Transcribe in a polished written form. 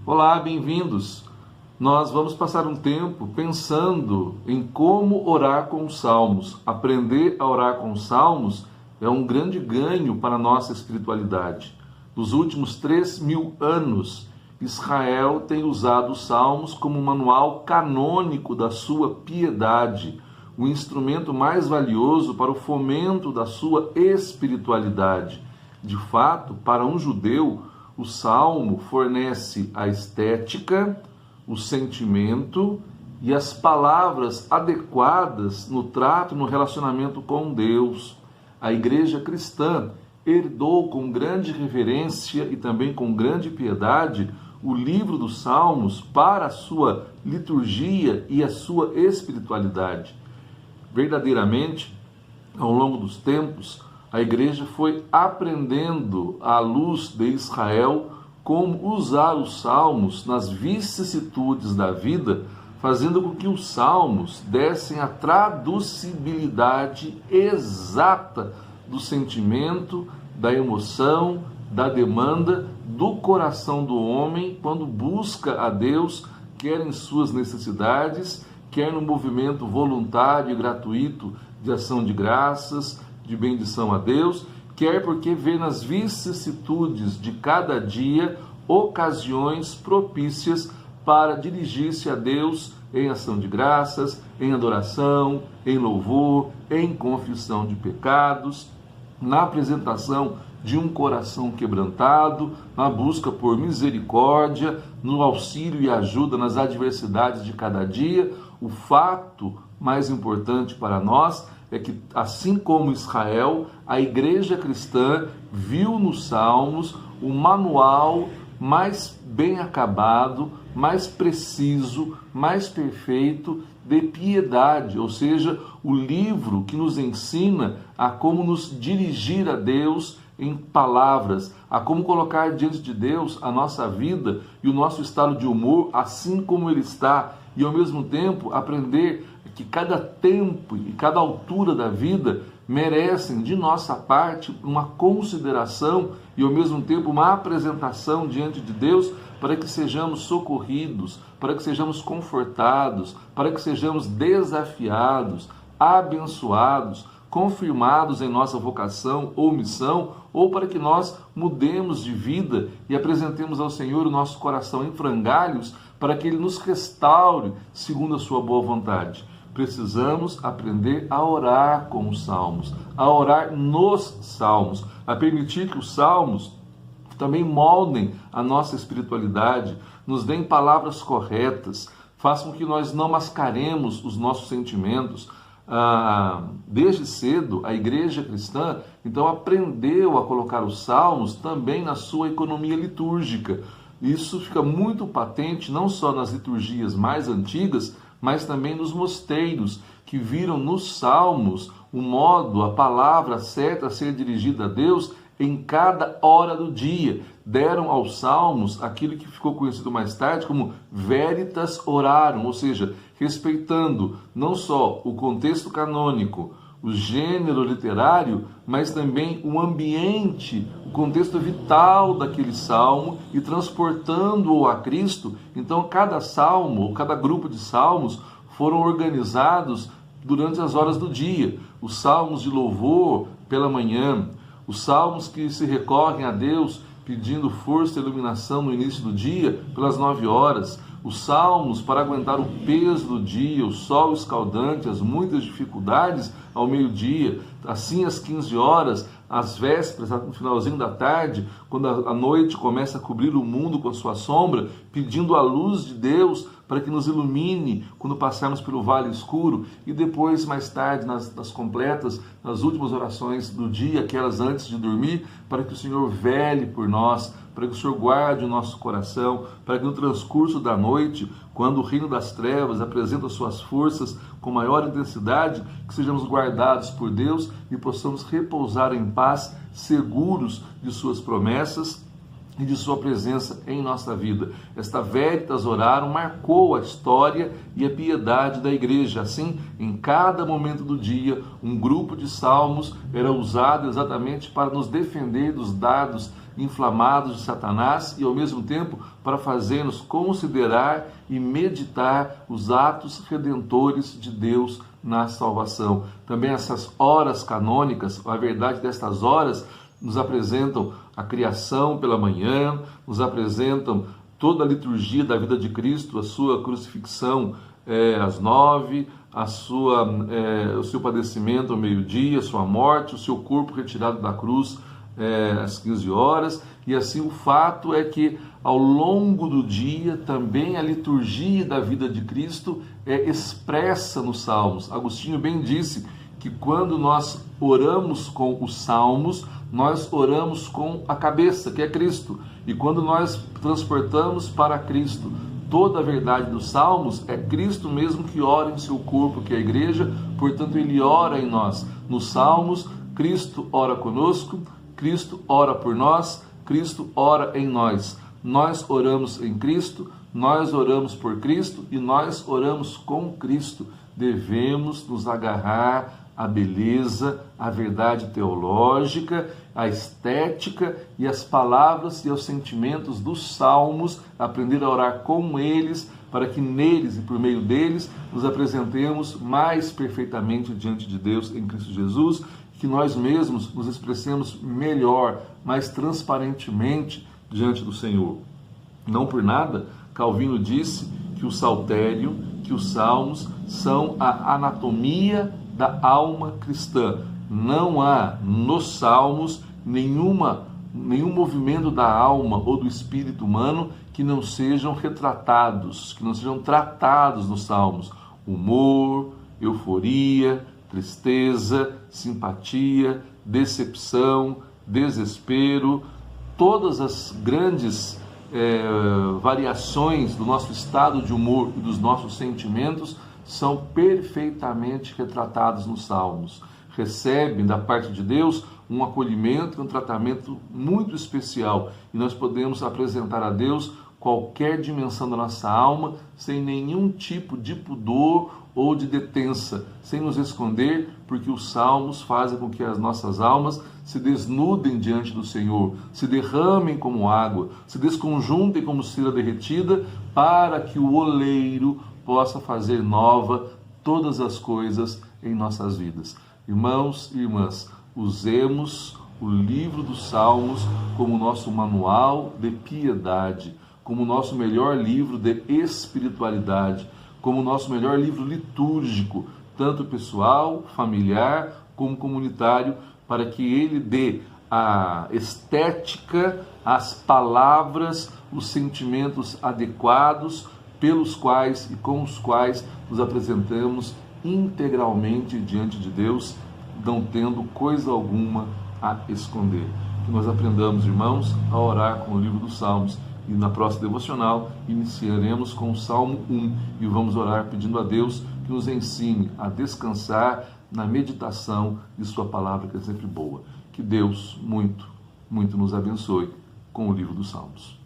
Olá, bem-vindos! Nós vamos passar um tempo pensando em como orar com os salmos. Aprender a orar com os salmos é um grande ganho para a nossa espiritualidade. Nos últimos 3.000 anos, Israel tem usado os salmos como manual canônico da sua piedade, o instrumento mais valioso para o fomento da sua espiritualidade. De fato, para um judeu, o salmo fornece a estética, o sentimento e as palavras adequadas no trato e no relacionamento com Deus. A igreja cristã herdou com grande reverência e também com grande piedade o livro dos Salmos para a sua liturgia e a sua espiritualidade. Verdadeiramente, ao longo dos tempos, a igreja foi aprendendo à luz de Israel como usar os salmos nas vicissitudes da vida, fazendo com que os salmos dessem a traduzibilidade exata do sentimento, da emoção, da demanda do coração do homem quando busca a Deus, quer em suas necessidades, quer no movimento voluntário e gratuito de ação de graças, de bendição a Deus, quer porque vê nas vicissitudes de cada dia ocasiões propícias para dirigir-se a Deus em ação de graças, em adoração, em louvor, em confissão de pecados, na apresentação de um coração quebrantado, na busca por misericórdia, no auxílio e ajuda nas adversidades de cada dia. O fato mais importante para nós é que, assim como Israel, a igreja cristã viu nos Salmos o manual mais bem acabado, mais preciso, mais perfeito de piedade, ou seja, o livro que nos ensina a como nos dirigir a Deus em palavras, a como colocar diante de Deus a nossa vida e o nosso estado de humor assim como ele está, e ao mesmo tempo aprender que cada tempo e cada altura da vida merecem de nossa parte uma consideração e ao mesmo tempo uma apresentação diante de Deus para que sejamos socorridos, para que sejamos confortados, para que sejamos desafiados, abençoados, confirmados em nossa vocação ou missão, ou para que nós mudemos de vida e apresentemos ao Senhor o nosso coração em frangalhos para que Ele nos restaure segundo a sua boa vontade. Precisamos aprender a orar com os salmos, a orar nos salmos, a permitir que os salmos também moldem a nossa espiritualidade, nos deem palavras corretas, façam que nós não mascaremos os nossos sentimentos. Desde cedo, a igreja cristã, então, aprendeu a colocar os salmos também na sua economia litúrgica. Isso fica muito patente, não só nas liturgias mais antigas, mas também nos mosteiros, que viram nos salmos o modo, a palavra certa a ser dirigida a Deus em cada hora do dia. Deram aos salmos aquilo que ficou conhecido mais tarde como veritas orarum, ou seja, respeitando não só o contexto canônico, o gênero literário, mas também o ambiente, o contexto vital daquele salmo e transportando-o a Cristo. Então, cada salmo, cada grupo de salmos foram organizados durante as horas do dia. Os salmos de louvor pela manhã, os salmos que se recorrem a Deus pedindo força e iluminação no início do dia, pelas 9 horas, os salmos para aguentar o peso do dia, o sol escaldante, as muitas dificuldades ao meio-dia, assim às 15 horas, às vésperas, no finalzinho da tarde, quando a noite começa a cobrir o mundo com a sua sombra, pedindo a luz de Deus para que nos ilumine quando passarmos pelo vale escuro, e depois, mais tarde, nas completas, nas últimas orações do dia, aquelas antes de dormir, para que o Senhor vele por nós, para que o Senhor guarde o nosso coração, para que no transcurso da noite, quando o reino das trevas apresenta suas forças com maior intensidade, que sejamos guardados por Deus e possamos repousar em paz, seguros de suas promessas, e de sua presença em nossa vida. Esta Veritas Orarum marcou a história e a piedade da igreja. Assim, em cada momento do dia, um grupo de salmos era usado exatamente para nos defender dos dardos inflamados de Satanás e, ao mesmo tempo, para fazer-nos considerar e meditar os atos redentores de Deus na salvação. Também essas horas canônicas, a verdade destas horas, nos apresentam a criação pela manhã, nos apresentam toda a liturgia da vida de Cristo, a sua crucifixão às 9, o seu padecimento ao meio-dia, a sua morte, o seu corpo retirado da cruz às 15 horas, e assim o fato é que ao longo do dia também a liturgia da vida de Cristo é expressa nos salmos. Agostinho bem disse que quando nós oramos com os salmos, nós oramos com a cabeça, que é Cristo, e quando nós transportamos para Cristo toda a verdade dos salmos, é Cristo mesmo que ora em seu corpo, que é a igreja, portanto ele ora em nós. Nos salmos, Cristo ora conosco, Cristo ora por nós, Cristo ora em nós. Nós oramos em Cristo, nós oramos por Cristo e nós oramos com Cristo. Devemos nos agarrar à beleza, à verdade teológica, à estética e às palavras e aos sentimentos dos salmos, aprender a orar com eles, para que neles e por meio deles nos apresentemos mais perfeitamente diante de Deus em Cristo Jesus, que nós mesmos nos expressemos melhor, mais transparentemente diante do Senhor. Não por nada, Calvino disse que o saltério, que os salmos são a anatomia da alma cristã. Não há nos salmos nenhum movimento da alma ou do espírito humano que não sejam retratados, que não sejam tratados nos salmos. Humor, euforia, tristeza, simpatia, decepção, desespero, todas as grandes variações do nosso estado de humor e dos nossos sentimentos são perfeitamente retratados nos salmos. Recebem da parte de Deus um acolhimento e um tratamento muito especial, e nós podemos apresentar a Deus qualquer dimensão da nossa alma sem nenhum tipo de pudor ou de detença, sem nos esconder, porque os salmos fazem com que as nossas almas se desnudem diante do Senhor, se derramem como água, se desconjuntem como cera derretida, para que o oleiro possa fazer nova todas as coisas em nossas vidas. Irmãos e irmãs, usemos o livro dos Salmos como nosso manual de piedade, como nosso melhor livro de espiritualidade, como nosso melhor livro litúrgico, tanto pessoal, familiar, como comunitário, para que ele dê a estética, as palavras, os sentimentos adequados, pelos quais e com os quais nos apresentamos integralmente diante de Deus, não tendo coisa alguma a esconder. Que nós aprendamos, irmãos, a orar com o livro dos Salmos. E na próxima devocional iniciaremos com o Salmo 1 e vamos orar pedindo a Deus que nos ensine a descansar na meditação de sua palavra, que é sempre boa. Que Deus muito, muito nos abençoe com o livro dos Salmos.